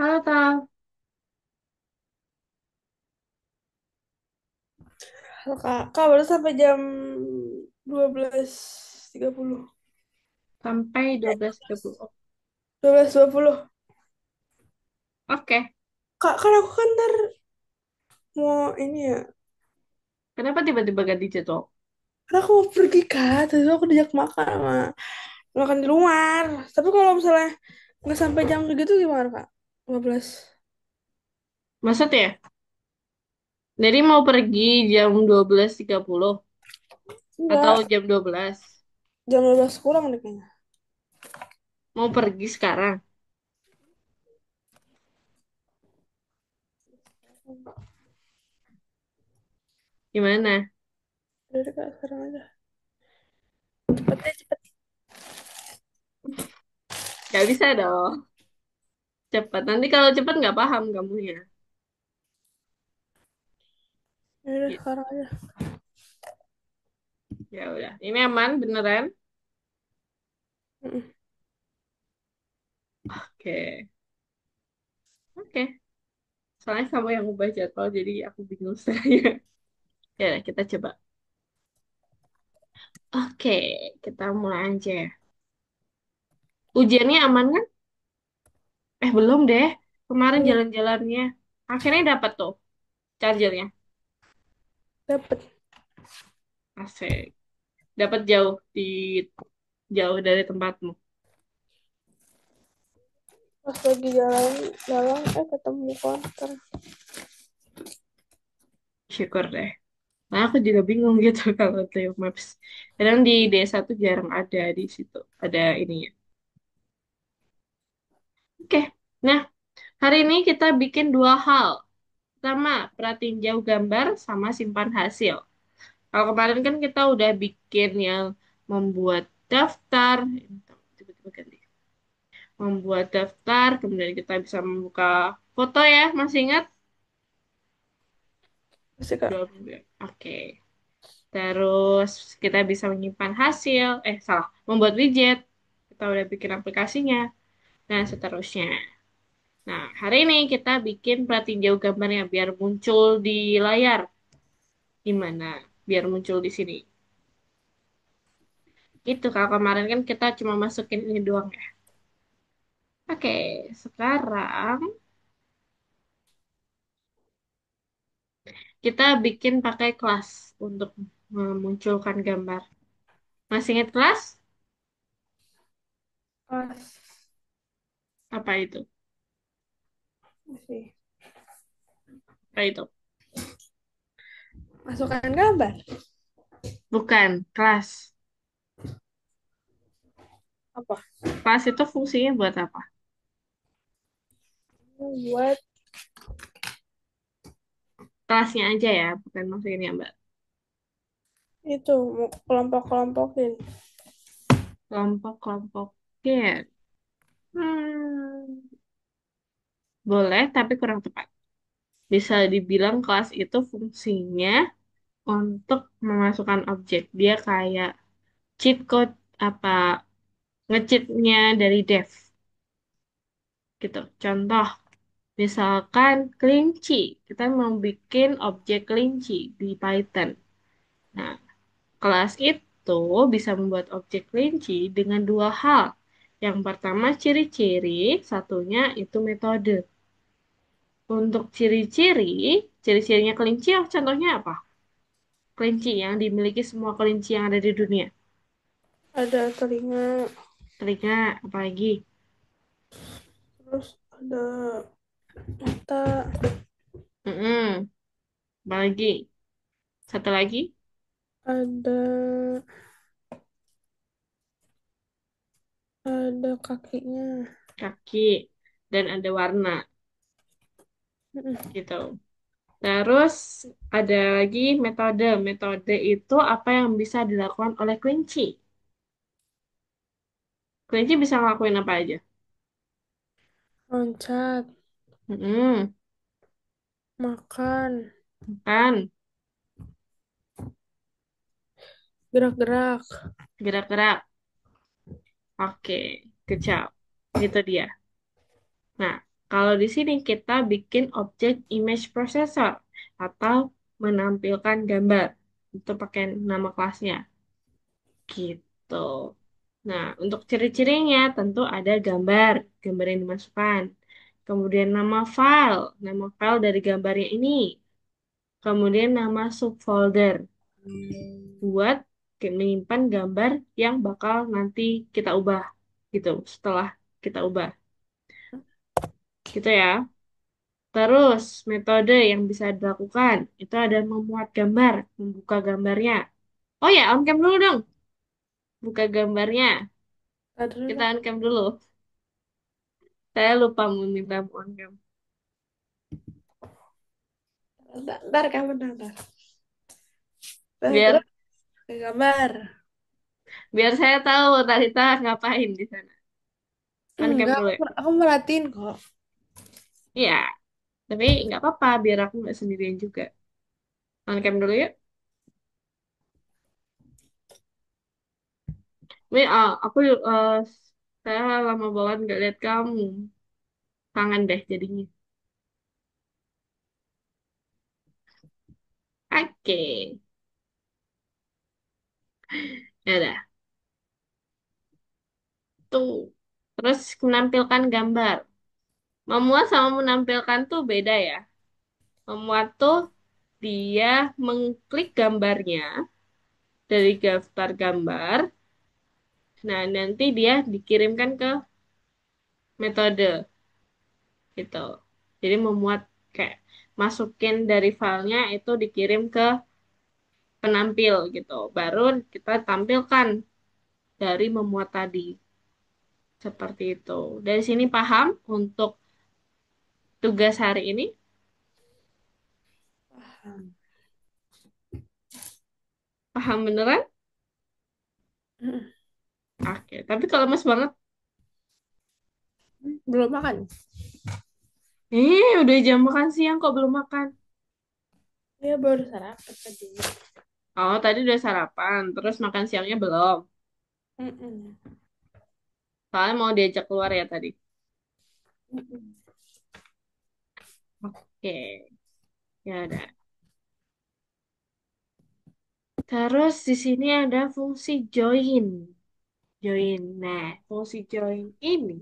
Halo, Tal. Halo Kak, Kak baru sampai jam 12.30. Sampai 12.30. Oh, 12.20. oke. Kak, kan aku kan ntar mau ini ya. Kenapa tiba-tiba ganti jadwal? Kan aku mau pergi Kak, tadi aku diajak makan sama makan di luar. Tapi kalau misalnya nggak sampai jam segitu gimana Kak? 15. Maksud ya? Jadi mau pergi jam 12.30 atau Enggak, jam 12? jam 12 kurang deh kayaknya. Mau pergi sekarang? Gimana? Udah deh Kak, sekarang aja. Cepet deh, cepet. Gak bisa dong. Cepat. Nanti kalau cepat nggak paham kamu ya. Ya udah, Gitu. sekarang aja. Ya udah. Ini aman beneran? Mm-mm. Oke. Oke. Soalnya kamu yang ubah jadwal, jadi aku bingung setelahnya. Ya, udah, kita coba. Oke, kita mulai aja. Ujiannya aman kan? Belum deh. Kemarin Belum jalan-jalannya. Akhirnya dapat tuh chargernya. dapet. Asik. Dapat jauh dari tempatmu. Pas lagi jalan, ketemu konter. Syukur deh. Nah, aku juga bingung gitu kalau Leo Maps. Kadang di desa tuh jarang ada di situ. Ada ininya. Oke. Nah, hari ini kita bikin dua hal. Pertama, perhatiin jauh gambar sama simpan hasil. Kalau kemarin kan kita udah bikin yang membuat daftar. Tiba-tiba ganti. Membuat daftar, kemudian kita bisa membuka foto ya, masih ingat? Masih Kak. Dua minggu ya? Oke. Terus kita bisa menyimpan hasil, salah, membuat widget. Kita udah bikin aplikasinya, dan seterusnya. Nah, hari ini kita bikin perhatiin jauh gambarnya biar muncul di layar. Gimana? Biar muncul di sini. Gitu, kalau kemarin kan kita cuma masukin ini doang ya. Oke, sekarang kita bikin pakai kelas untuk memunculkan gambar. Masih ingat kelas? Pas. Apa itu? Masih. Apa itu? Masukkan gambar. Bukan, kelas. Apa? Kelas itu fungsinya buat apa? Buat Kelasnya aja ya, bukan masukin gambar. itu mau kelompok-kelompokin. Kelompok-kelompok game. Boleh, tapi kurang tepat. Bisa dibilang kelas itu fungsinya untuk memasukkan objek. Dia kayak cheat code apa nge-cheatnya dari dev gitu. Contoh, misalkan kelinci. Kita mau bikin objek kelinci di Python. Nah, kelas itu bisa membuat objek kelinci dengan dua hal. Yang pertama ciri-ciri, satunya itu metode. Untuk ciri-cirinya kelinci, contohnya apa? Kelinci yang dimiliki semua kelinci yang ada di dunia. Ada telinga, Telinga, apalagi? terus ada mata, Mm-mm, apalagi? Satu lagi, ada kakinya. kaki, dan ada warna, Mm-mm. gitu. Terus ada lagi metode. Metode itu apa yang bisa dilakukan oleh kelinci. Kelinci bisa ngelakuin apa aja? Loncat, Mm-mm, makan, kan? gerak-gerak. Gerak-gerak. Oke, good job. Itu dia. Nah, Kalau di sini kita bikin objek image processor atau menampilkan gambar. Itu pakai nama kelasnya. Gitu. Nah, untuk ciri-cirinya tentu ada gambar, gambar yang dimasukkan. Kemudian nama file dari gambarnya ini. Kemudian nama subfolder buat menyimpan gambar yang bakal nanti kita ubah gitu setelah kita ubah. Gitu ya. Terus metode yang bisa dilakukan itu ada memuat gambar, membuka gambarnya. Oh ya, on cam dulu dong. Buka gambarnya. Ntar dulu Kita lah. on cam dulu. Saya lupa meminta on cam. Ntar kan bentar, ntar. Terus Biar ke gambar. biar saya tahu Talita ngapain di sana. On cam Enggak, dulu ya. aku merhatiin kok. Iya, tapi nggak apa-apa biar aku nggak sendirian juga. On cam dulu ya. Ini aku saya lama banget nggak lihat kamu. Kangen deh jadinya. Oke, ya udah. Tuh. Terus menampilkan gambar. Memuat sama menampilkan tuh beda ya. Memuat tuh dia mengklik gambarnya dari daftar gambar. Nah, nanti dia dikirimkan ke metode gitu. Jadi memuat kayak masukin dari filenya itu dikirim ke penampil gitu. Baru kita tampilkan dari memuat tadi. Seperti itu. Dari sini paham untuk tugas hari ini? Paham. Paham beneran? Mm. Oke, tapi kalau mas banget, Belum makan. udah jam makan siang kok belum makan. Ya baru sarapan tadi. Oh, tadi udah sarapan, terus makan siangnya belum. Mm-mm. Soalnya mau diajak keluar ya tadi. Mm-mm. Oke, ya udah. Terus di sini ada fungsi join. Join. Nah, fungsi join ini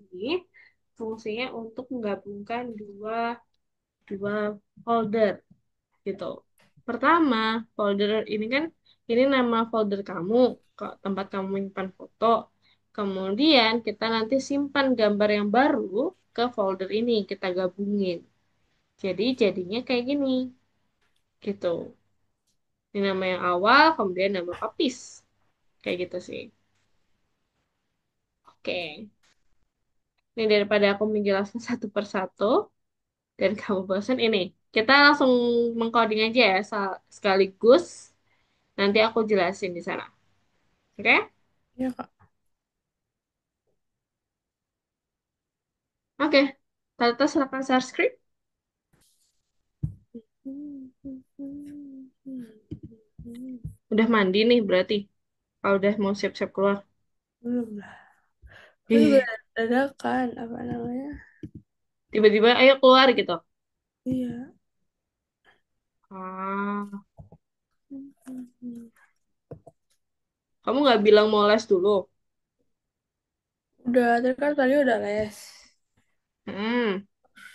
fungsinya untuk menggabungkan dua dua folder gitu. Pertama, folder ini kan ini nama folder kamu, kok tempat kamu menyimpan foto. Kemudian kita nanti simpan gambar yang baru ke folder ini, kita gabungin. Jadi jadinya kayak gini, gitu. Ini nama yang awal, kemudian nama papis. Kayak gitu sih. Oke. Ini daripada aku menjelaskan satu persatu dan kamu bosan ini. Kita langsung mengcoding aja ya sekaligus. Nanti aku jelasin di sana. Oke? Ya kak. Oke. Tata silakan share script. Udah mandi nih berarti. Kalau udah mau siap-siap keluar. Belum lah. Aku juga Ih, dadakan apa namanya? tiba-tiba ayo keluar gitu. Iya. Ah, kamu nggak bilang mau les dulu. Udah, tadi kan tadi udah les.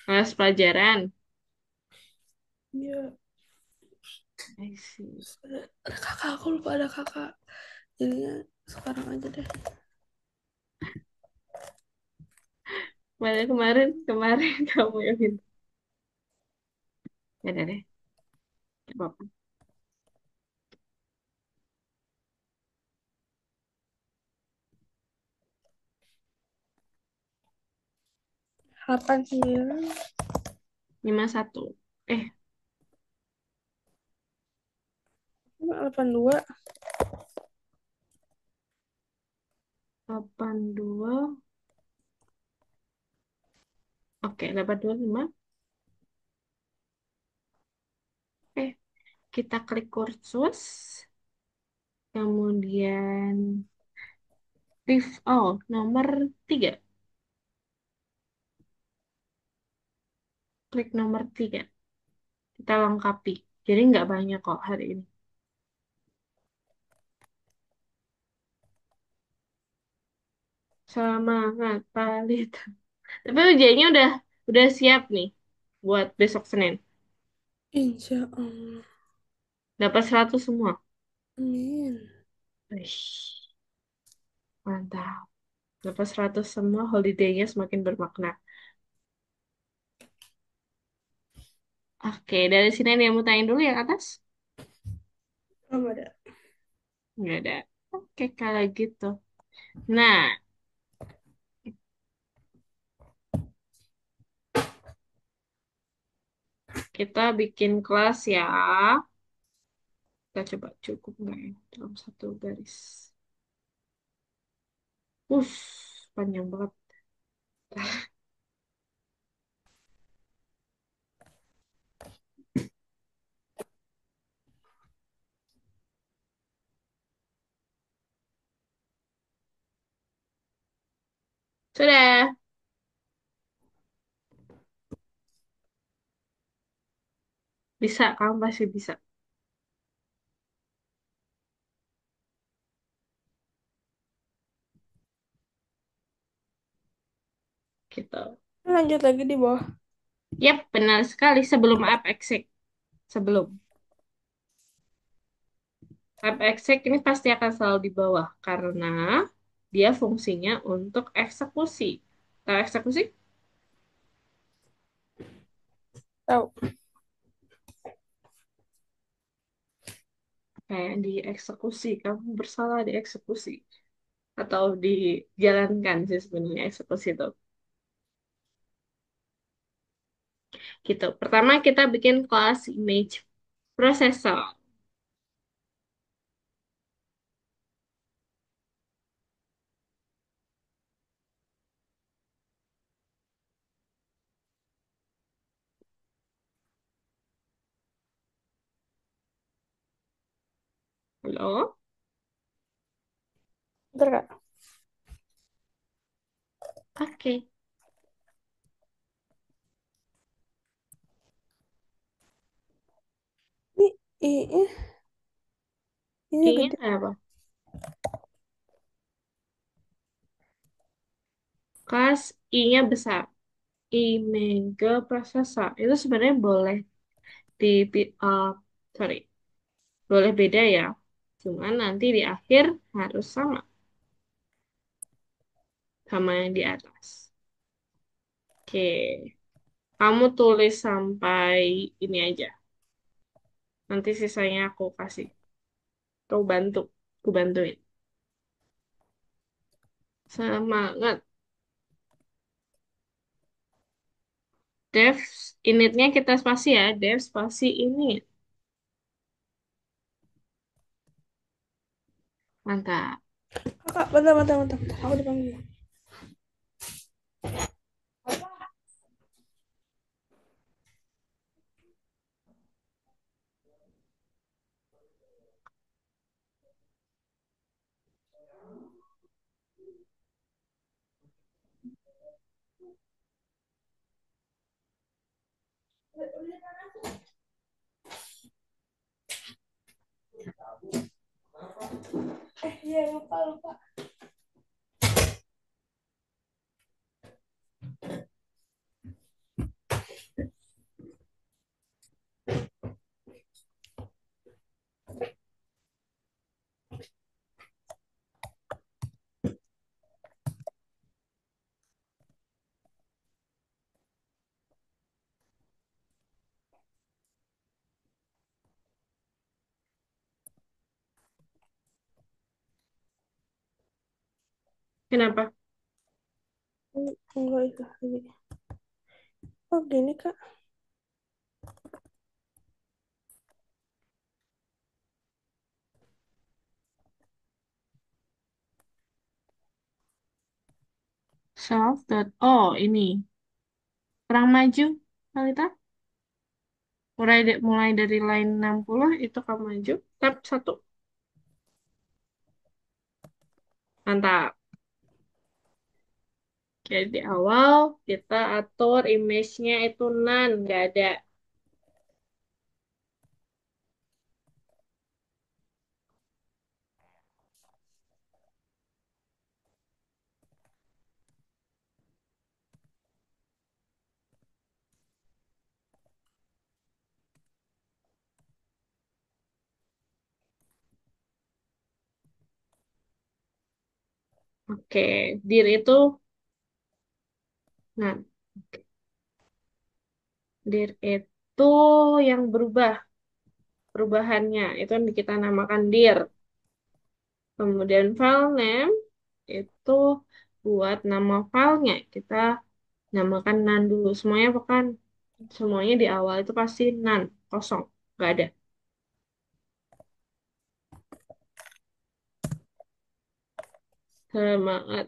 Les pelajaran. Iya. I see. Ada kakak, aku lupa ada kakak. Jadinya sekarang aja deh. Kemarin kamu yang minta. Ya udah deh, nggak apa-apa. 89. 51. Eh, 82. 82. Oke, 825. Eh, kita klik kursus. Kemudian, nomor 3. Klik nomor 3. Kita lengkapi. Jadi nggak banyak kok hari ini. Semangat, Palit. Tapi ujiannya udah siap nih buat besok Senin. Insya Allah. Dapat 100 semua. Amin. Wih, mantap. Dapat 100 semua, holiday-nya semakin bermakna. Oke, dari sini ada yang mau tanya dulu yang atas? Belum ada. Nggak ada. Oke, kalau gitu. Nah, kita bikin kelas ya. Kita coba cukup nggak ya dalam satu garis. Us, panjang banget. Sudah, bisa. Kamu pasti bisa. Gitu. Lanjut lagi di bawah. Yap, benar sekali. Sebelum app exec. Sebelum. App exec ini pasti akan selalu di bawah. Karena dia fungsinya untuk eksekusi. Tahu eksekusi? Tahu. Kayak dieksekusi. Kamu bersalah dieksekusi. Atau dijalankan sih sebenarnya eksekusi itu. Gitu. Pertama kita bikin kelas image processor. Halo? Bentar, Kak. Oke. Ini, ini, ini Ini gede. apa? Kelas I-nya besar. Mega processor. Itu sebenarnya boleh di, sorry, boleh beda ya. Cuman nanti di akhir harus sama yang di atas. Oke. Kamu tulis sampai ini aja. Nanti sisanya aku kasih. Kau bantu. Aku bantuin. Semangat. Dev initnya kita spasi ya. Dev spasi init. Mantap. Kakak, bentar, bentar, bentar, bentar. Aku dipanggil. Iya, lupa, lupa. Kenapa? Enggak itu lagi. Oh, gini, Kak. Self dot. Oh, ini. Kurang maju, Kalita. Mulai dari line 60 itu kamu maju. Tab 1. Mantap. Jadi di awal kita atur image-nya itu none, nggak ada. Oke, dir itu none. Dir itu yang berubah, perubahannya itu yang kita namakan dir. Kemudian file name itu buat nama filenya kita namakan none dulu. Semuanya bukan, semuanya di awal itu pasti none, kosong, nggak ada. Semangat.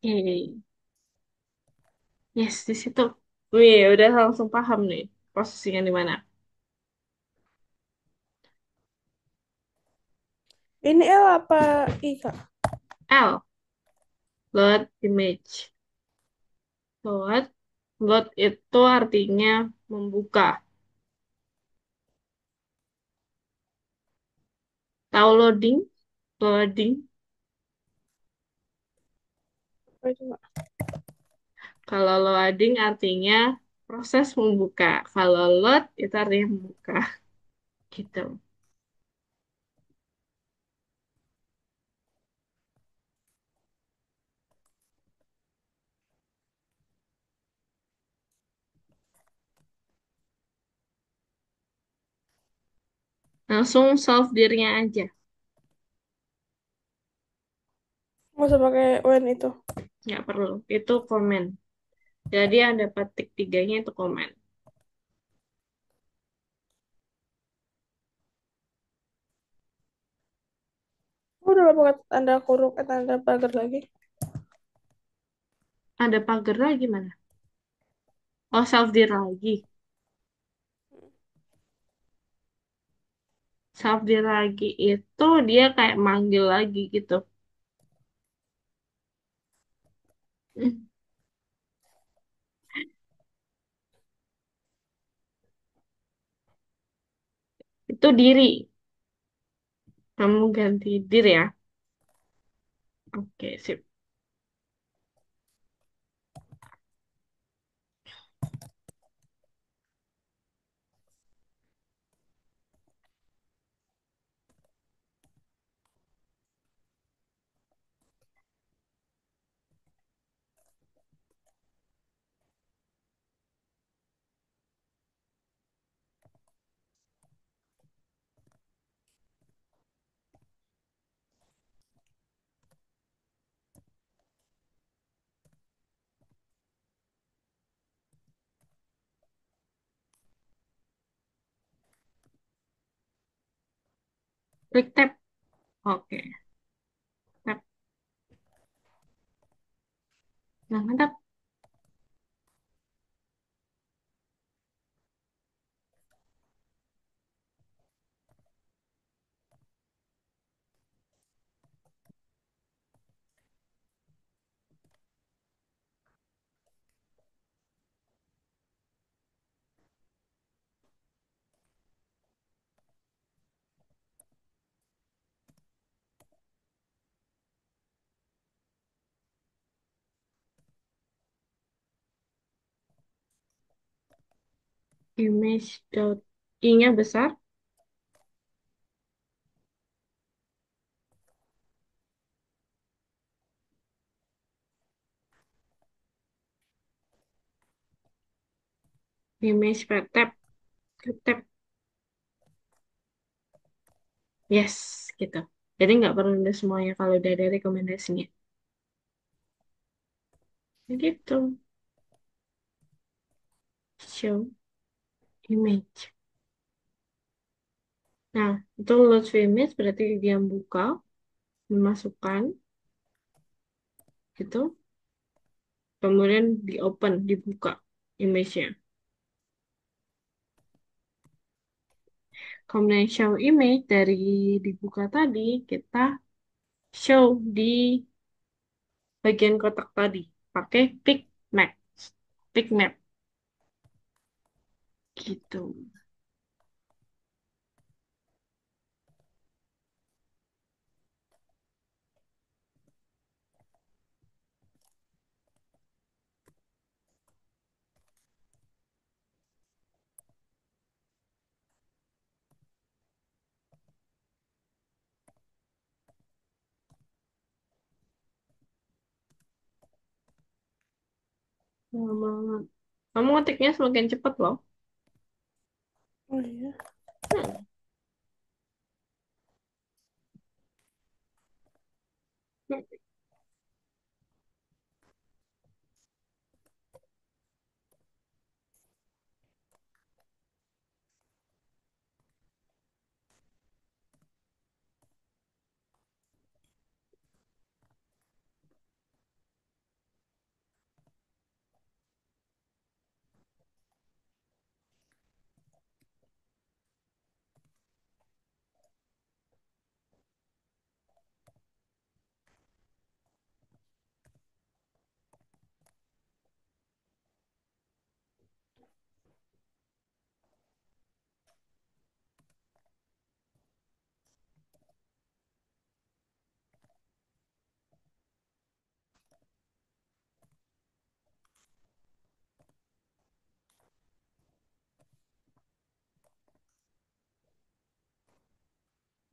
Oke. Yes, di situ. Wih, udah langsung paham nih posisinya di mana. Ini L apa I, Kak? L, load image. Load, load itu artinya membuka. Tahu loading? Loading. Apa itu, Kak? Kalau loading artinya proses membuka. Kalau load itu artinya membuka. Gitu. Langsung solve dirinya aja. Nggak usah pakai when itu. Nggak perlu. Itu komen. Jadi yang dapat tik tiganya itu komen. Oh, udah pakai tanda kurung, tanda pagar lagi. Ada pagar lagi mana? Oh, self dir lagi. Self dir lagi itu dia kayak manggil lagi gitu. Itu diri. Kamu ganti diri ya. Oke, sip. Klik tab. Oke. Tab. Nah, mantap. Image. I-nya besar, image path tab, tab, yes, gitu. Jadi nggak perlu nulis semuanya kalau udah ada rekomendasinya. Gitu, show image. Nah, itu load view image berarti dia buka, memasukkan, gitu. Kemudian di open, dibuka image-nya. Kemudian show image dari dibuka tadi, kita show di bagian kotak tadi. Pakai pick map. Pick map, gitu. Lama banget. Kamu ngetiknya semakin cepat loh. Oh iya. Hmm.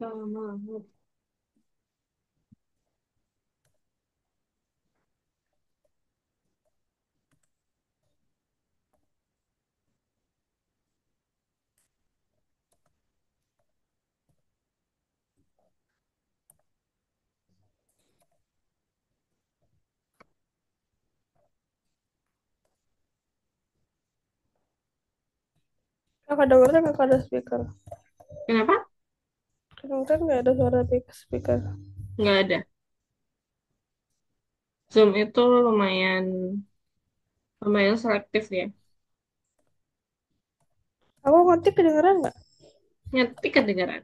Lama banget. Kakak dengerin kakak ada speaker. Kenapa? Kedengeran nggak ada suara speaker? Nggak ada. Zoom itu lumayan lumayan selektif ya. Aku ngetik kedengeran nggak? Ngetik kedengaran.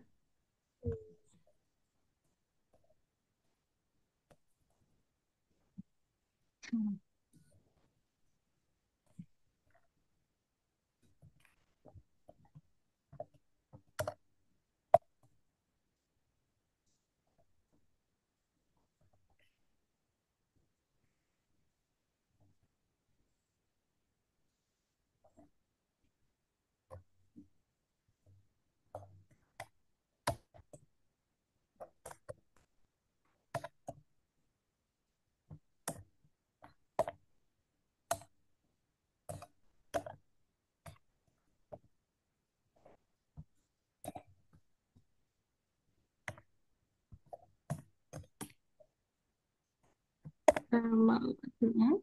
Lama banget.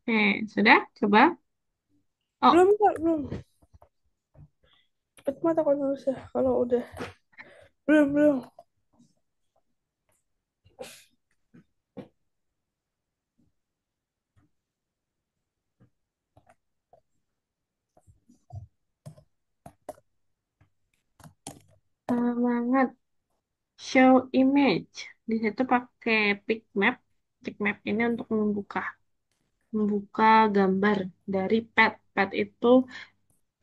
Hmm. Sudah? Coba. Oh, Belum kak, belum. Cepet mah takut lulus ya kalau udah. Belum, belum. lama banget. Show image. Di situ pakai pick map. Pick map ini untuk membuka. membuka gambar dari pet. Pet itu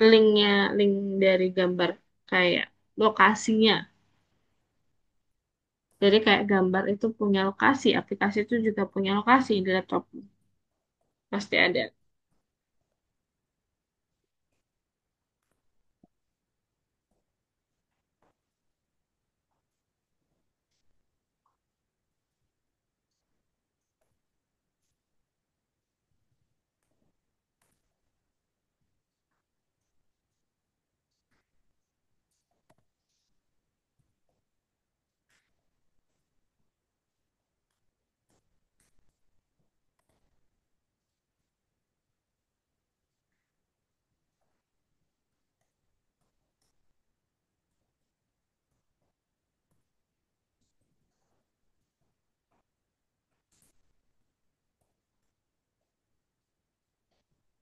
linknya, link dari gambar kayak lokasinya. Jadi kayak gambar itu punya lokasi, aplikasi itu juga punya lokasi di laptop. Pasti ada.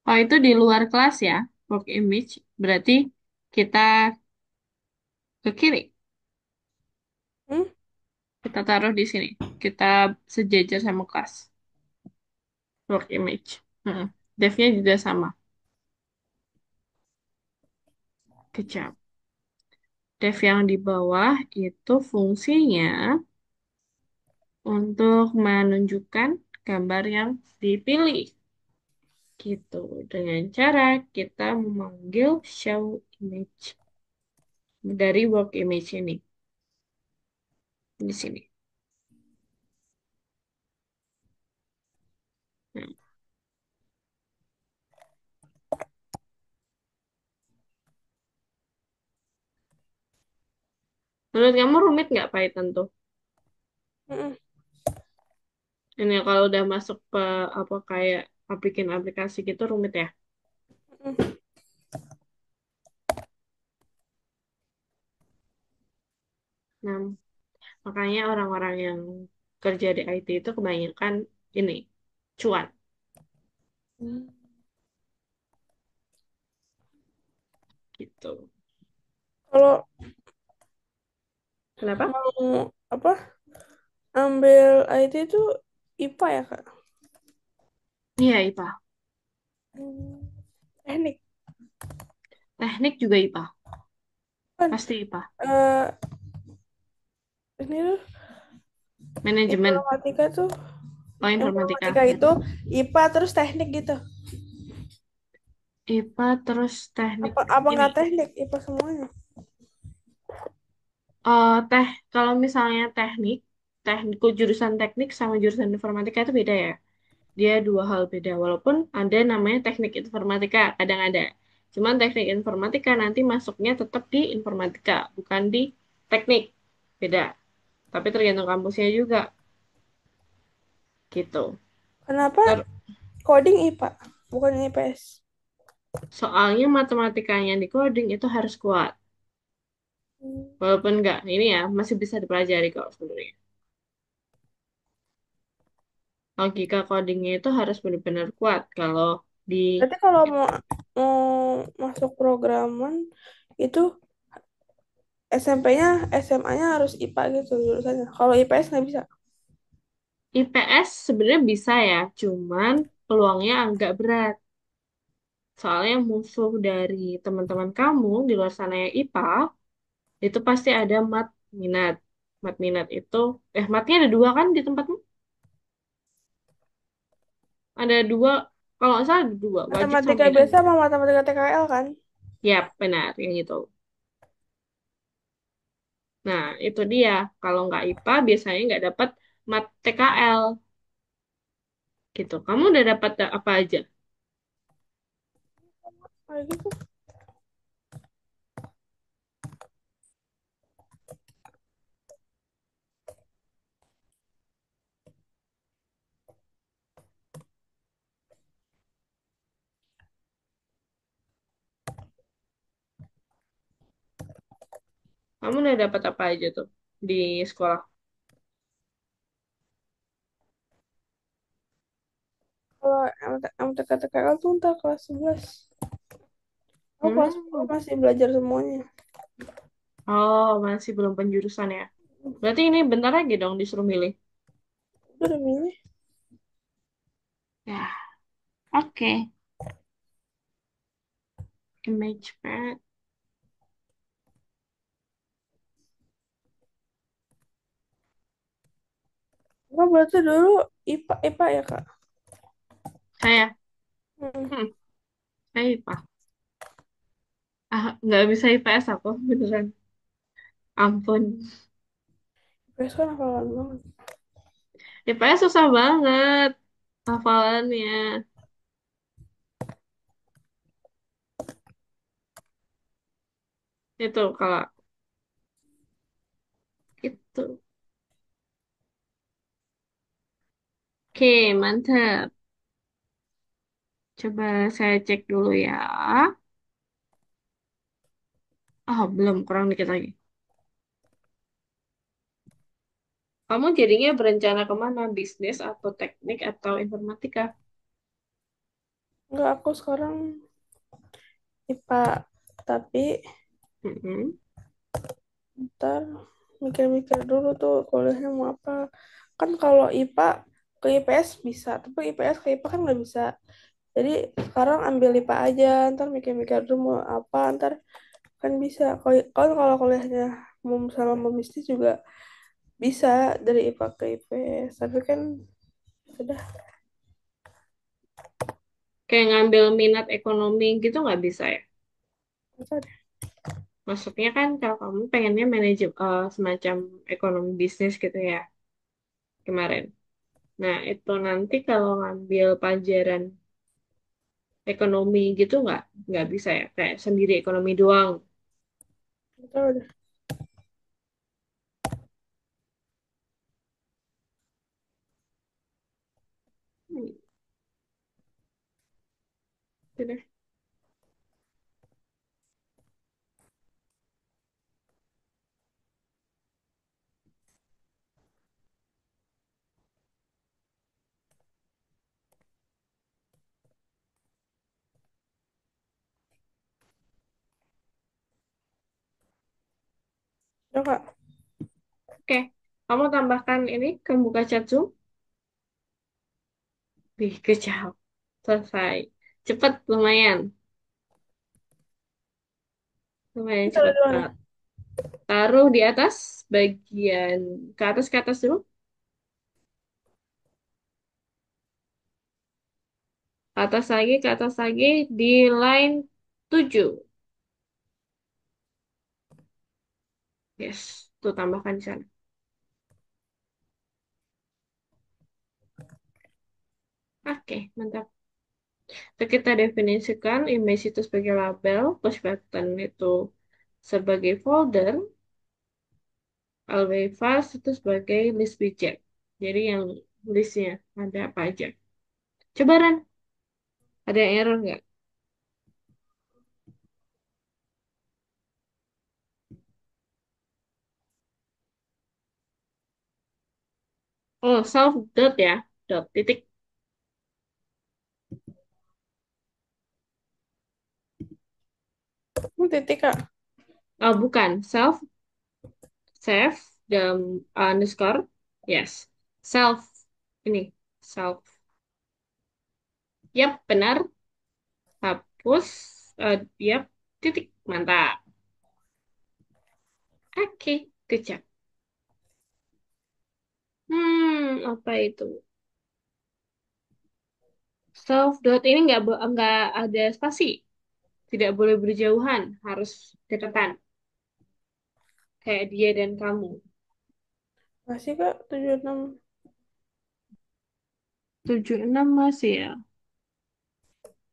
Oh, itu di luar kelas ya, work image. Berarti kita ke kiri, Hmm? kita taruh di sini. Kita sejajar sama kelas, work image. Devnya juga sama. Kecap. Dev yang di bawah itu fungsinya untuk menunjukkan gambar yang dipilih. Gitu. Dengan cara kita memanggil show image dari work image ini. Di sini. Nah, menurut kamu rumit nggak Python tuh? Mm-mm. Ini kalau udah masuk ke apa kayak bikin aplikasi gitu rumit ya. Mm-mm. Nah, makanya orang-orang yang kerja di IT itu kebanyakan ini cuan gitu. Kalau Kenapa? mau apa ambil IT itu IPA ya Kak? Iya IPA. Hmm. Teknik Teknik juga IPA. kan Pasti IPA. eh ini tuh Manajemen. informatika tuh Oh informatika. informatika itu IPA terus teknik gitu. IPA terus teknik Apa ini. nggak teknik IPA semuanya? Teh kalau misalnya teknik jurusan teknik sama jurusan informatika itu beda ya. Dia dua hal beda. Walaupun ada namanya teknik informatika, kadang ada. Cuman teknik informatika nanti masuknya tetap di informatika, bukan di teknik. Beda. Tapi tergantung kampusnya juga, gitu. Kenapa Ter coding IPA bukan IPS? Soalnya matematikanya di coding itu harus kuat. Hmm. Walaupun enggak, ini ya masih bisa dipelajari kok sebenarnya. Logika codingnya itu harus benar-benar kuat. Kalau di Berarti kalau mau masuk programan itu SMP-nya, SMA-nya harus IPA gitu jurusannya. Kalau IPS nggak bisa. IPS sebenarnya bisa ya, cuman peluangnya agak berat. Soalnya musuh dari teman-teman kamu di luar sana yang IPA, itu pasti ada mat minat. Mat minat itu, matnya ada dua kan di tempatmu? Ada dua, kalau nggak salah ada dua, wajib sama Matematika minat. biasa sama matematika TKL kan? Ya, benar, yang itu. Nah, itu dia. Kalau nggak IPA, biasanya nggak dapat mat TKL, gitu. Kamu udah dapat apa aja? Kayak gitu. Kamu udah dapat apa aja tuh di sekolah? Kalau MTK TKL tuh ntar kelas 11. Aku kelas 10 Hmm. masih belajar semuanya. Oh, masih belum penjurusan ya. Berarti ini bentar lagi dong disuruh milih. Udah milih. Ya. Oke, image path. Kak berarti dulu IPA ya kak? Saya, Hmm. hmm, saya IPA. Ah, nggak bisa IPS aku, beneran. Ampun. IPS kan hafalan banget. IPS susah banget hafalannya. Itu kalau itu. Oke, mantap. Coba saya cek dulu ya. Ah, belum, kurang dikit lagi. Kamu jadinya berencana kemana? Bisnis atau teknik atau informatika? Enggak, aku sekarang IPA. Tapi Mm-mm. ntar mikir-mikir dulu tuh kuliahnya mau apa. Kan kalau IPA ke IPS bisa, tapi IPS ke IPA kan nggak bisa. Jadi sekarang ambil IPA aja, ntar mikir-mikir dulu mau apa, ntar kan bisa. Kalau kuliahnya mau misalnya mau bisnis juga bisa dari IPA ke IPS. Tapi kan sudah Kayak ngambil minat ekonomi gitu nggak bisa ya? bisa deh. Maksudnya kan kalau kamu pengennya semacam ekonomi bisnis gitu ya kemarin. Nah, itu nanti kalau ngambil pelajaran ekonomi gitu nggak bisa ya? Kayak sendiri ekonomi doang. Bisa udah. Hmm, gitu deh. Ya kak, Oke, kamu tambahkan ini ke buka chat Zoom. Wih, kecap. Selesai. Cepet, lumayan. Lumayan taruh cepet di mana? banget. Taruh di atas bagian ke atas dulu. Ke atas lagi di line 7. Yes, tuh tambahkan di sana. Oke, mantap. Jadi kita definisikan image itu sebagai label, push button itu sebagai folder, always fast itu sebagai list widget. Jadi yang listnya ada apa aja. Coba Ran, ada yang error nggak? Oh, self dot ya, dot titik. Ini titik kak. Oh, bukan, self save dalam underscore. Yes, self ini self. Yap, benar. Hapus. Yap, titik. Mantap. Oke, kecap. Apa itu? Self dot ini nggak ada spasi. Tidak boleh berjauhan, harus deketan. Kayak dia dan kamu. Masih kak 76. 76 masih ya.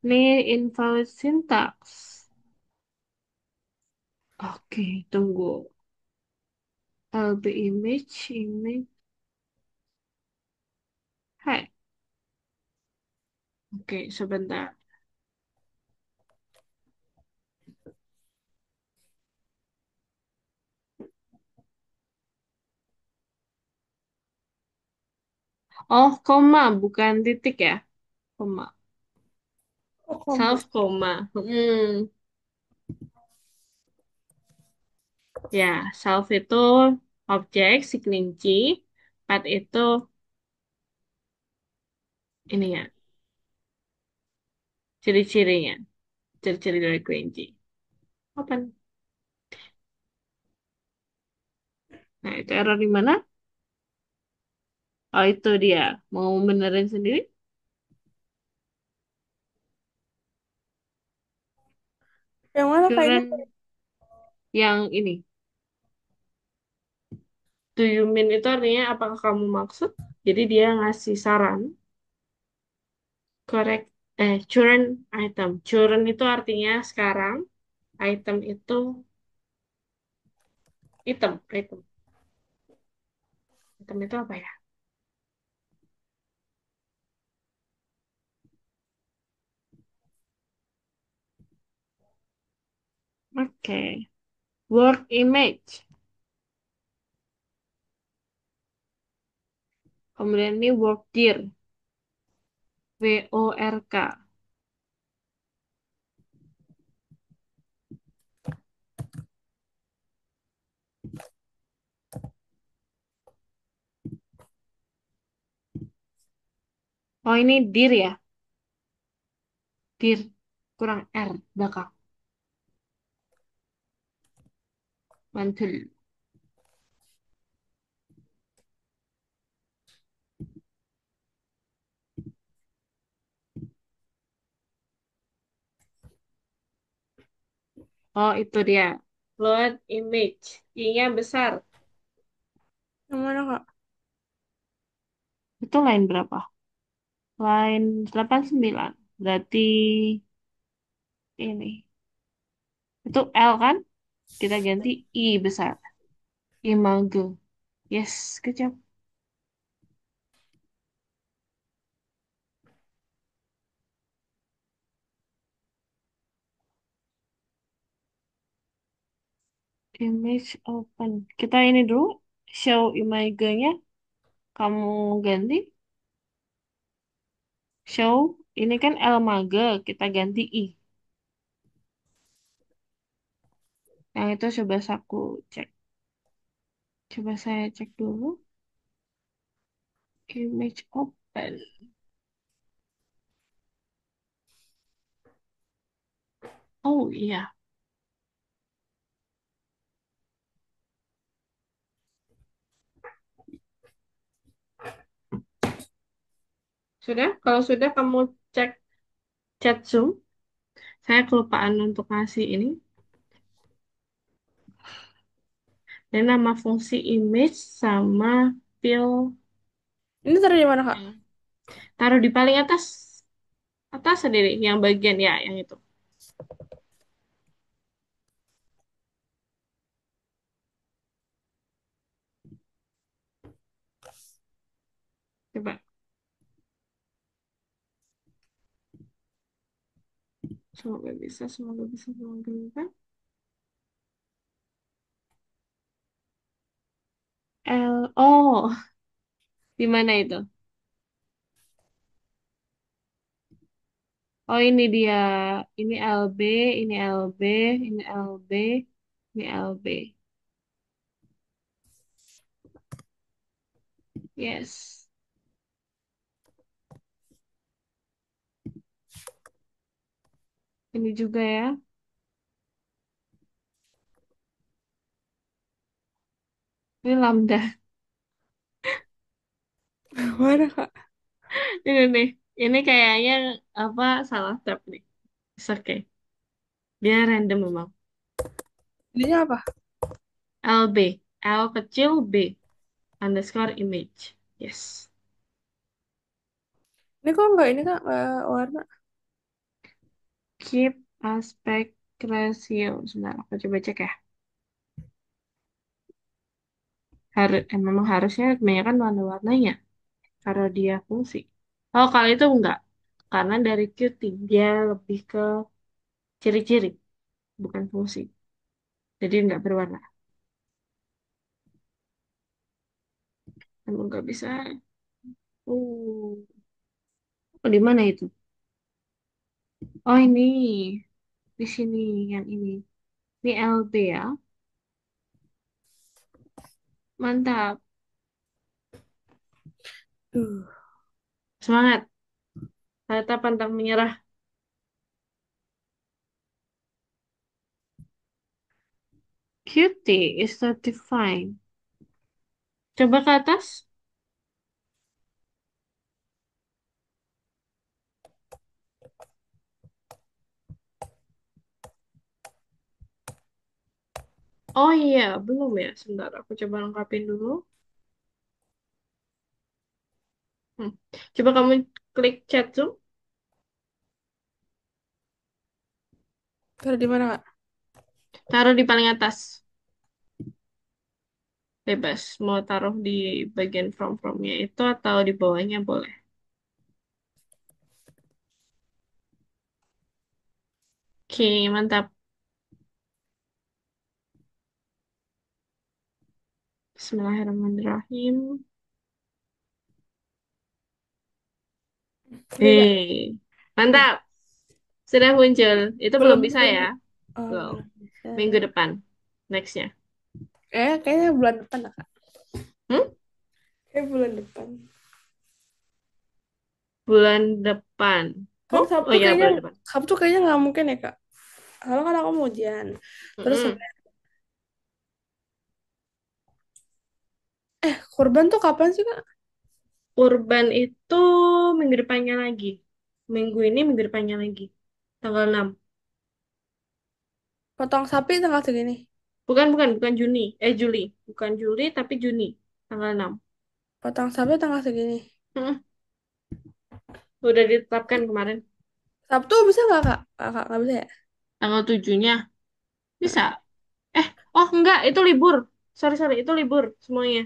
Ini invalid syntax. Oke, tunggu. LB image. Hai. Oke, sebentar. Oh, koma, bukan titik ya. Koma. Oh koma. Self koma. Ya, self itu objek si kelinci. Path itu ini ya. Ciri-cirinya. Ciri-ciri dari kelinci. Apa? Nah, itu error di mana? Oh, itu dia. Mau benerin sendiri? Yang mana Kak ini? Children yang ini. Do you mean itu artinya apakah kamu maksud? Jadi dia ngasih saran. Correct. Current item. Current itu artinya sekarang. Item itu item. Item. Item itu apa ya? Oke. Word image. Kemudian ini work dir. WORK. Oh, ini dir ya. Dir. Kurang R belakang. Mantul. Oh, itu dia. Load image. I-nya besar. Yang mana Kak? Itu line berapa? Line 89. Berarti ini. Itu L kan? Kita ganti I besar. Imago. Yes, good job. Image open. Kita ini dulu. Show imago-nya. Kamu ganti. Show. Ini kan L mage. Kita ganti I. Yang itu coba aku cek. Coba saya cek dulu. Image open. Oh iya. Sudah? Kalau sudah kamu cek chat Zoom. Saya kelupaan untuk ngasih ini. Dan nama fungsi image sama fill. Ini taruh di mana Kak? Ya. Taruh di paling atas. Atas sendiri. Yang bagian ya. Yang itu. Coba. Semoga bisa. Semoga bisa. Semoga bisa. L. Oh. Di mana itu? Oh ini dia. Ini LB. Ini LB. Ini LB. Ini LB. Yes. Ini juga ya. Ini lambda. Mana Kak? Ini nih. Ini kayaknya apa salah tab nih. It's okay. Dia random memang. Ininya apa? LB. L kecil B. Underscore image. Yes. Ini kok nggak ini Kak? Nggak warna. Keep aspect ratio. Sebentar, aku coba cek ya. Memang harusnya kebanyakan warna-warnanya. Kalau dia fungsi. Oh, kalau itu enggak. Karena dari Qt, dia lebih ke ciri-ciri, bukan fungsi. Jadi enggak berwarna. Kamu enggak bisa. Oh, oh di mana itu? Oh, ini. Di sini, yang ini. Ini LB ya. Mantap. Duh. Semangat. Saya pantang menyerah. Cutie is not defined. Coba ke atas. Oh iya, belum ya. Sebentar, aku coba lengkapin dulu. Hmm. Coba kamu klik chat Zoom, Taruh di mana, Kak? taruh di paling atas. Bebas, mau taruh di bagian from-fromnya itu atau di bawahnya boleh. Oke, mantap. Bismillahirrahmanirrahim. Udah, Kak. Mantap. Sudah muncul. Itu belum Belum, bisa belum. ya? Oh, Belum. belum bisa. Minggu depan. Nextnya. Kayaknya bulan depan, Kak. Hmm? Kayak bulan depan. Bulan depan. Kan Oh ya, bulan depan. Sabtu kayaknya nggak mungkin ya, Kak. Soalnya kan aku mau ujian. Terus Mm-mm. kurban tuh kapan sih, Kak? Kurban itu minggu depannya lagi. Minggu ini minggu depannya lagi. Tanggal 6. Potong sapi tanggal segini. Bukan Juni. Juli. Bukan Juli, tapi Juni. Tanggal 6. Potong sapi tanggal segini. Mm-mm. Udah ditetapkan kemarin. Sabtu bisa nggak, Kak? Kak, nggak bisa ya? Tanggal 7-nya. Bisa. Heeh. Oh enggak, itu libur. Sorry, itu libur semuanya.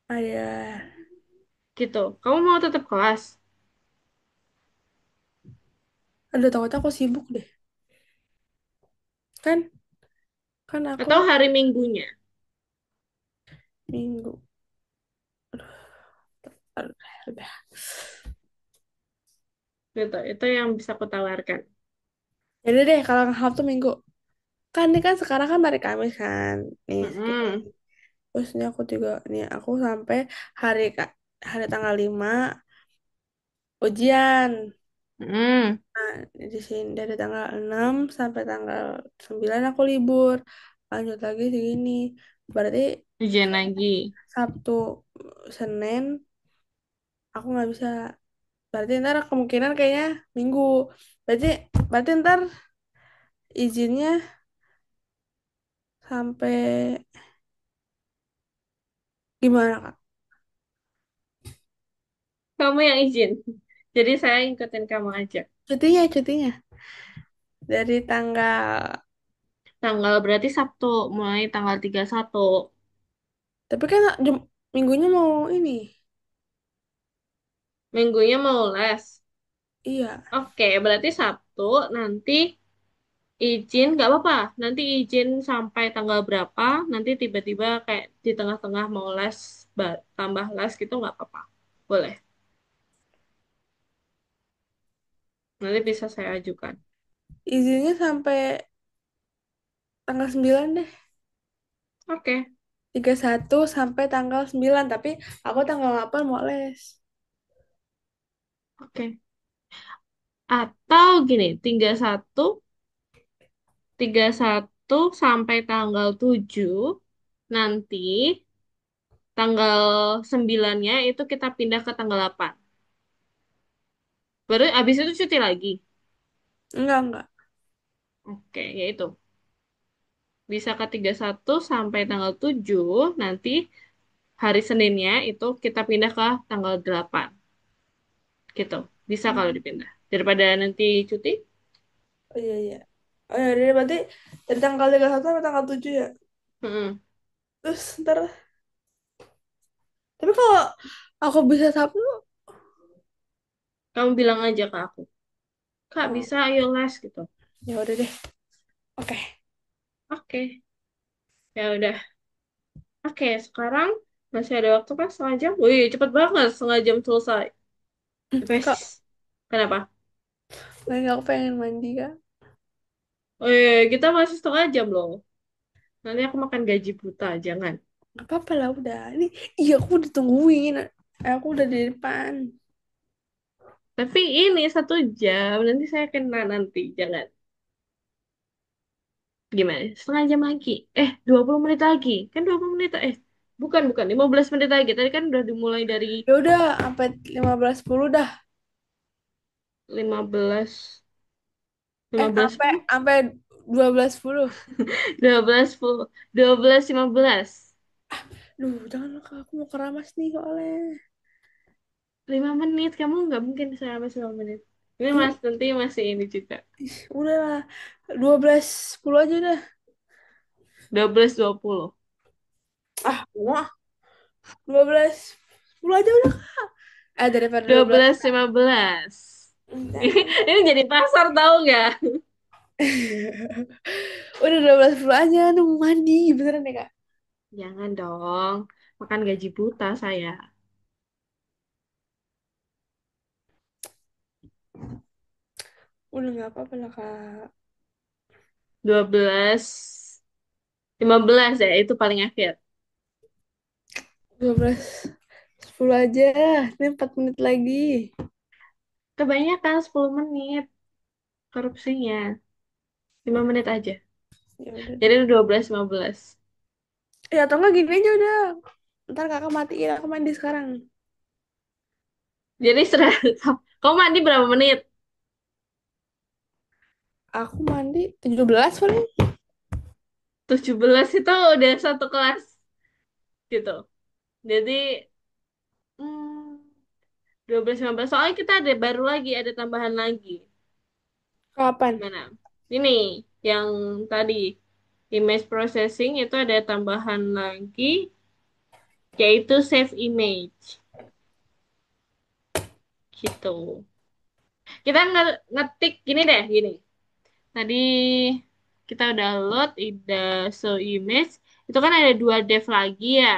Ada. Gitu. Kamu mau tetap kelas? Aduh, takutnya aku sibuk deh. Kan, kan aku Atau hari Minggunya? minggu. Aduh, udah. Gitu. Itu yang bisa aku tawarkan. Jadi deh, kalau Sabtu minggu. Kan ini kan sekarang kan hari Kamis kan. Nih, segini. Mm-mm. Terus ini aku juga, nih aku sampai hari hari tanggal 5 ujian. Mm-mm. Nah, di sini dari tanggal 6 sampai tanggal 9 aku libur. Lanjut lagi segini. Berarti Ujian lagi. Sabtu, Senin aku nggak bisa. Berarti ntar kemungkinan kayaknya Minggu. Berarti berarti ntar izinnya sampai gimana, Kak? Kamu yang izin. Jadi saya ikutin kamu aja. Cutinya dari tanggal. Tanggal berarti Sabtu. Mulai tanggal 31. Tapi kan minggunya mau ini. Minggunya mau les. Iya. Oke, berarti Sabtu nanti izin nggak apa-apa. Nanti izin sampai tanggal berapa. Nanti tiba-tiba kayak di tengah-tengah mau les. Tambah les gitu nggak apa-apa. Boleh. Nanti bisa saya ajukan. Izinnya sampai tanggal 9 deh. Oke, 31 sampai tanggal 9. Tapi aku tanggal 8 mau les. oke. Atau gini, 31 sampai tanggal 7 nanti tanggal 9-nya itu kita pindah ke tanggal 8. Baru abis itu cuti lagi. Enggak. Oke, yaitu bisa ke 31 sampai tanggal 7 nanti hari Seninnya itu kita pindah ke tanggal 8 gitu. Bisa kalau dipindah. Daripada nanti cuti. Oh iya, iya. Oh ya, jadi berarti dari tanggal 31 sampai tanggal 7 ya. Mm-mm. Terus ntar, tapi kalau aku bisa Sabtu, Kamu bilang aja ke aku. Kak, oh, bisa ayo les gitu. ya udah deh. Oke. Oke, ya udah. Oke, sekarang masih ada waktu kan setengah jam? Wih, cepet banget setengah jam selesai. The Kak, best. Kenapa? lagi aku pengen mandi, Kak. Kita masih setengah jam loh. Nanti aku makan gaji buta, jangan. Gak apa-apa lah udah. Ini iya aku udah tungguin. Aku udah di depan. Tapi ini 1 jam, nanti saya kena nanti, jangan. Gimana? Setengah jam lagi. 20 menit lagi. Kan 20 menit. Bukan, bukan. 15 menit lagi. Tadi kan udah dimulai dari Ya udah sampai 15.10 dah. 15, 15 Sampai 10, sampai 12.10. 12 10, 12 15. Duh, jangan aku mau keramas nih soalnya. 5 menit. Kamu nggak mungkin sampai 5 menit. Ini Ih, Mas nanti masih ini juga. udahlah. 12.10 aja dah. 12 20. Ah, mau 12.10 aja udah. Daripada Dua 12. belas 15. Ini, Jangan. ini jadi pasar tahu nggak? Udah 12.10 aja. Nunggu mandi. Beneran deh, Kak. Jangan dong. Makan gaji buta saya. Udah nggak apa-apa lah, Kak. 12 15 ya, itu paling akhir. 12.10 aja. Ini 4 menit lagi. Kebanyakan 10 menit korupsinya. 5 menit aja. Ya udah Jadi deh. 12 15. Ya atau enggak gini aja udah. Ntar kakak matiin, aku mandi sekarang. Jadi sudah kamu mandi berapa menit? Aku mandi 17 paling. 17 itu udah satu kelas gitu. Jadi hmm, 12 15. Soalnya kita ada baru lagi, ada tambahan lagi. Kapan? Gimana? Ini yang tadi image processing itu ada tambahan lagi, yaitu save image gitu. Kita ngetik gini deh, gini. Tadi kita udah load, udah show image. Itu kan ada dua dev lagi ya.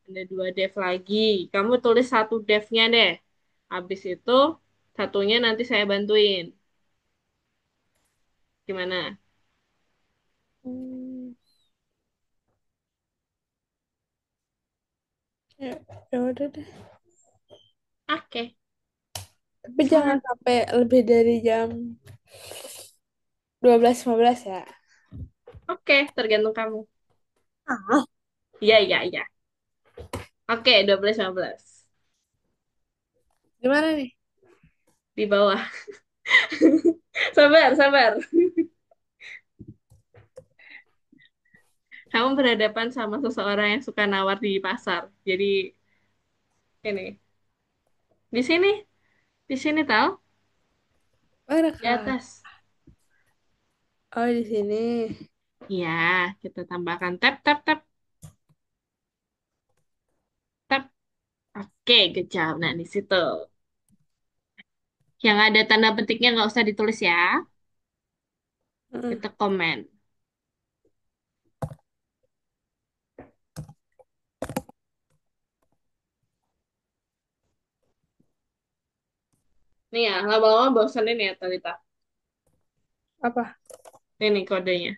Ada dua dev lagi. Kamu tulis satu devnya deh. Habis itu satunya nanti saya bantuin. Gimana? Hmm, ya, ya udah deh. Oke, Tapi jangan semangat. sampai lebih dari jam 12.15 ya. Oke, tergantung kamu. Ah, Iya, iya, iya. Oke, 12 15. gimana nih? Di bawah. Sabar, sabar. Kamu berhadapan sama seseorang yang suka nawar di pasar. Jadi ini, di sini, tahu? Mana Di kak? atas. Oh di sini. Iya, kita tambahkan tap, tap, tap, tap. Oke, good job. Nah, di situ. Yang ada tanda petiknya nggak usah ditulis ya. Mm-mm. Kita komen. Nih ya, lama-lama bosanin ya, Talita. Apa? Ini kodenya.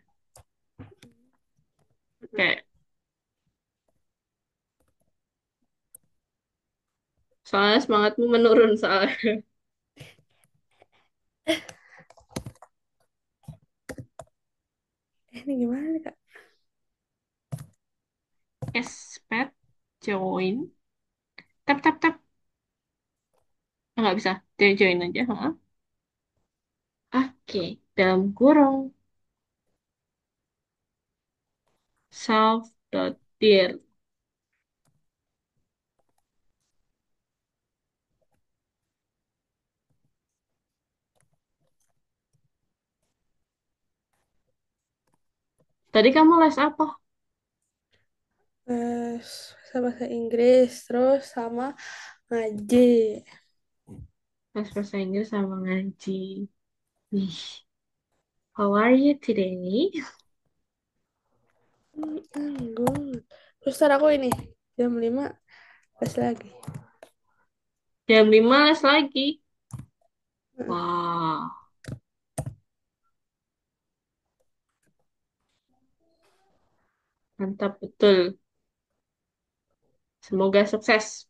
Oke. Soalnya semangatmu menurun soalnya. Ini gimana nih kak? Expert, join. Tap, tap, tap. Nggak bisa. Join aja. Ha. Oke, dalam kurung self.dir. Tadi kamu les apa? Bahasa bahasa Inggris terus sama ngaji. Les bahasa Inggris sama ngaji. Wih, how are you today? Good. Terus ntar aku ini jam 5 les lagi. Jam 5 les lagi. Mm. Wah, mantap betul. Semoga sukses.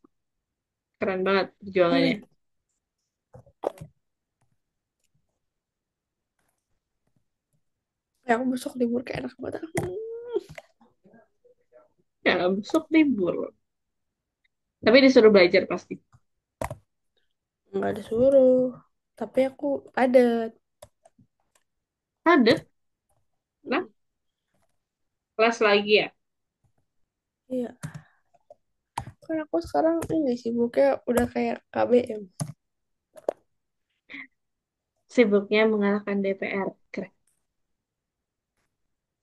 Keren banget perjuangannya. Amin. Kayak aku besok libur kayak enak banget. Ya, besok libur. Tapi disuruh belajar pasti. Nggak disuruh, tapi aku padet. Ada, nah, kelas lagi ya. Iya, kan aku sekarang ini sibuknya udah kayak KBM. Sibuknya mengalahkan DPR. Keren.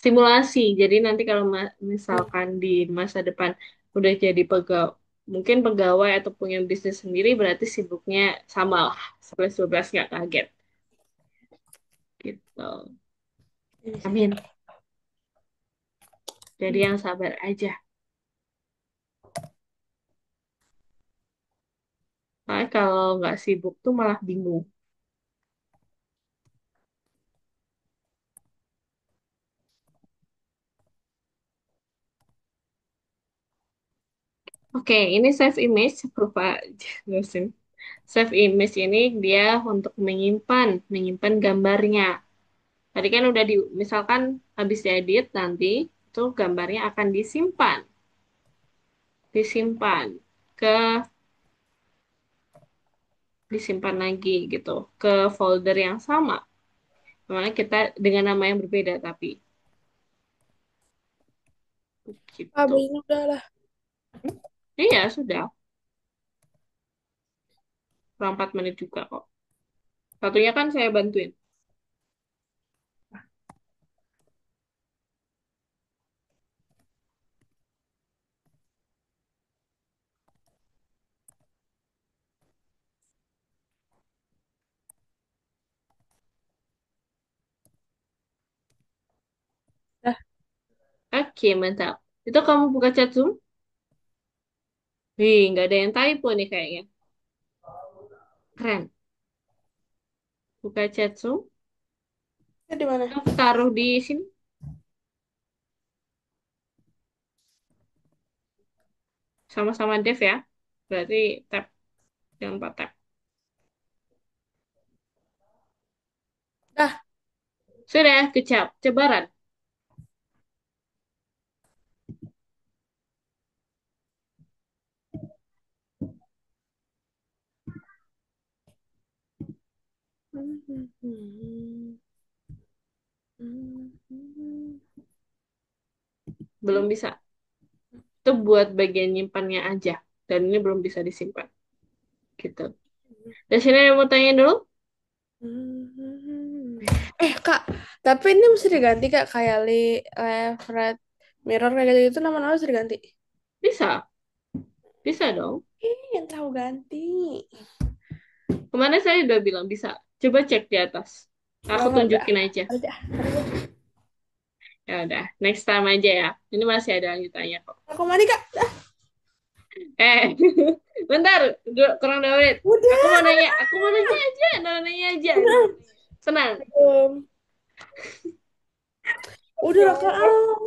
Simulasi. Jadi nanti kalau Hmm, misalkan di masa depan udah jadi pegawai, mungkin pegawai atau punya bisnis sendiri, berarti sibuknya sama lah. 11-12 nggak kaget. Gitu. ini sih. Amin. Jadi Hmm. yang sabar aja. Soalnya kalau nggak sibuk tuh malah bingung. Oke, ini save image profile. Dosen. Save image ini dia untuk menyimpan gambarnya. Tadi kan udah misalkan habis diedit nanti itu gambarnya akan disimpan ke, disimpan lagi gitu ke folder yang sama. Namanya kita dengan nama yang berbeda tapi gitu. KBM udah lah. Hmm? Iya, sudah. Kurang 4 menit juga kok. Satunya kan saya bantuin. Dah, Oke, mantap. Itu kamu buka chat Zoom? Wih, nggak ada yang typo nih kayaknya. Keren. Buka chat Zoom. ya di mana? Kamu taruh di sini. Sama-sama dev ya. Berarti tab. Jangan lupa tab. Dah. Sudah, kecap. Cebaran. Belum bisa. Itu buat bagian nyimpannya aja. Dan ini belum bisa disimpan. Gitu. Dan sini ada yang mau tanya dulu? Kak, tapi ini mesti diganti Kak, kayak left, right, mirror kayak gitu itu nama-nama harus diganti. Bisa. Bisa dong. Yang tahu ganti. Kemarin saya udah bilang bisa. Coba cek di atas. Aku Oh, udah. tunjukin aja. Udah. Ya udah, next time aja ya. Ini masih ada lanjutannya kok. Aku mandi Kak. Dah. Eh, bentar, kurang 2 menit. Udah. Aku mau nanya aja, nanya aja. Udah. Senang. Udah Ya lah Kak. Allah.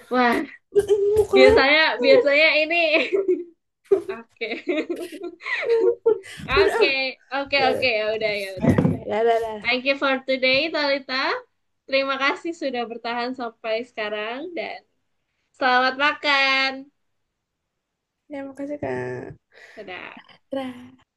Wah, Mukanya. biasanya biasanya ini. Oke. Oke, Udah. oke, ya udah, ya udah. Dah, dah, dah. Thank you for today, Talita. Terima kasih sudah bertahan sampai sekarang dan selamat makan. Ya, makasih Kak. Dadah. Dah.